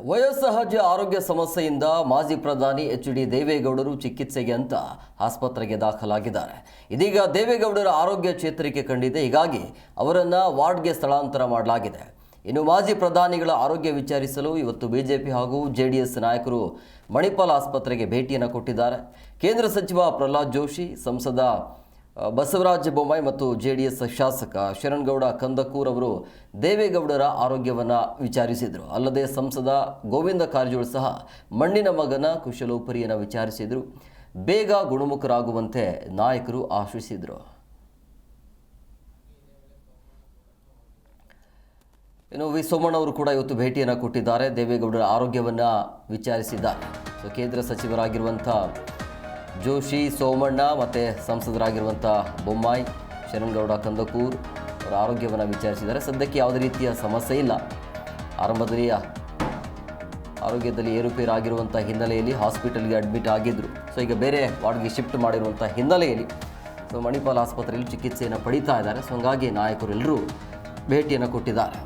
ವಯೋಸಹಜ ಆರೋಗ್ಯ ಸಮಸ್ಯೆಯಿಂದ ಮಾಜಿ ಪ್ರಧಾನಿ ಎಚ್.ಡಿ. ದೇವೇಗೌಡರು ಚಿಕಿತ್ಸೆಗೆ ಅಂತ ಆಸ್ಪತ್ರೆಗೆ ದಾಖಲಾಗಿದ್ದಾರೆ. ಇದೀಗ ದೇವೇಗೌಡರ ಆರೋಗ್ಯ ಚೇತರಿಕೆ ಕಂಡಿದೆ. ಹೀಗಾಗಿ ಅವರನ್ನು ವಾರ್ಡ್ಗೆ ಸ್ಥಳಾಂತರ ಮಾಡಲಾಗಿದೆ. ಇನ್ನು ಮಾಜಿ ಪ್ರಧಾನಿಗಳ ಆರೋಗ್ಯ ವಿಚಾರಿಸಲು ಇವತ್ತು ಬಿಜೆಪಿ ಹಾಗೂ ಜೆಡಿಎಸ್ ನಾಯಕರು ಮಣಿಪಾಲ್ ಆಸ್ಪತ್ರೆಗೆ ಭೇಟಿಯನ್ನು ಕೊಟ್ಟಿದ್ದಾರೆ. ಕೇಂದ್ರ ಸಚಿವ ಪ್ರಹ್ಲಾದ್ ಜೋಶಿ, ಸಂಸದ ಬಸವರಾಜ ಬೊಮ್ಮಾಯಿ ಮತ್ತು ಜೆಡಿಎಸ್ ಶಾಸಕ ಶರಣಗೌಡ ಕಂದಕೂರ್ ಅವರು ದೇವೇಗೌಡರ ಆರೋಗ್ಯವನ್ನು ವಿಚಾರಿಸಿದರು. ಅಲ್ಲದೆ ಸಂಸದ ಗೋವಿಂದ ಕಾರಜೋಳ ಸಹ ಮಣ್ಣಿನ ಮಗನ ಕುಶಲೋಪರಿಯನ್ನು ವಿಚಾರಿಸಿದರು. ಬೇಗ ಗುಣಮುಖರಾಗುವಂತೆ ನಾಯಕರು ಆಶಿಸಿದರು. ಇನ್ನು ವಿ ಸೋಮಣ್ಣ ಅವರು ಕೂಡ ಇವತ್ತು ಭೇಟಿಯನ್ನು ಕೊಟ್ಟಿದ್ದಾರೆ. ದೇವೇಗೌಡರ ಆರೋಗ್ಯವನ್ನು ವಿಚಾರಿಸಿದ್ದಾರೆ. ಕೇಂದ್ರ ಸಚಿವರಾಗಿರುವಂಥ ಜೋಶಿ, ಸೋಮಣ್ಣ ಮತ್ತು ಸಂಸದರಾಗಿರುವಂಥ ಬೊಮ್ಮಾಯಿ, ಶರಣಗೌಡ ಕಂದಕೂರ್ ಅವರ ಆರೋಗ್ಯವನ್ನು ವಿಚಾರಿಸಿದ್ದಾರೆ. ಸದ್ಯಕ್ಕೆ ಯಾವುದೇ ರೀತಿಯ ಸಮಸ್ಯೆ ಇಲ್ಲ. ಆರಂಭದಲ್ಲಿ ಆರೋಗ್ಯದಲ್ಲಿ ಏರುಪೇರಾಗಿರುವಂಥ ಹಿನ್ನೆಲೆಯಲ್ಲಿ ಹಾಸ್ಪಿಟಲ್ಗೆ ಅಡ್ಮಿಟ್ ಆಗಿದ್ದರು. ಈಗ ಬೇರೆ ವಾರ್ಡ್ಗೆ ಶಿಫ್ಟ್ ಮಾಡಿರುವಂಥ ಹಿನ್ನೆಲೆಯಲ್ಲಿ ಮಣಿಪಾಲ್ ಆಸ್ಪತ್ರೆಯಲ್ಲಿ ಚಿಕಿತ್ಸೆಯನ್ನು ಪಡೀತಾ ಇದ್ದಾರೆ. ಹಂಗಾಗಿ ನಾಯಕರು ಎಲ್ಲರೂ ಭೇಟಿಯನ್ನು ಕೊಟ್ಟಿದ್ದಾರೆ.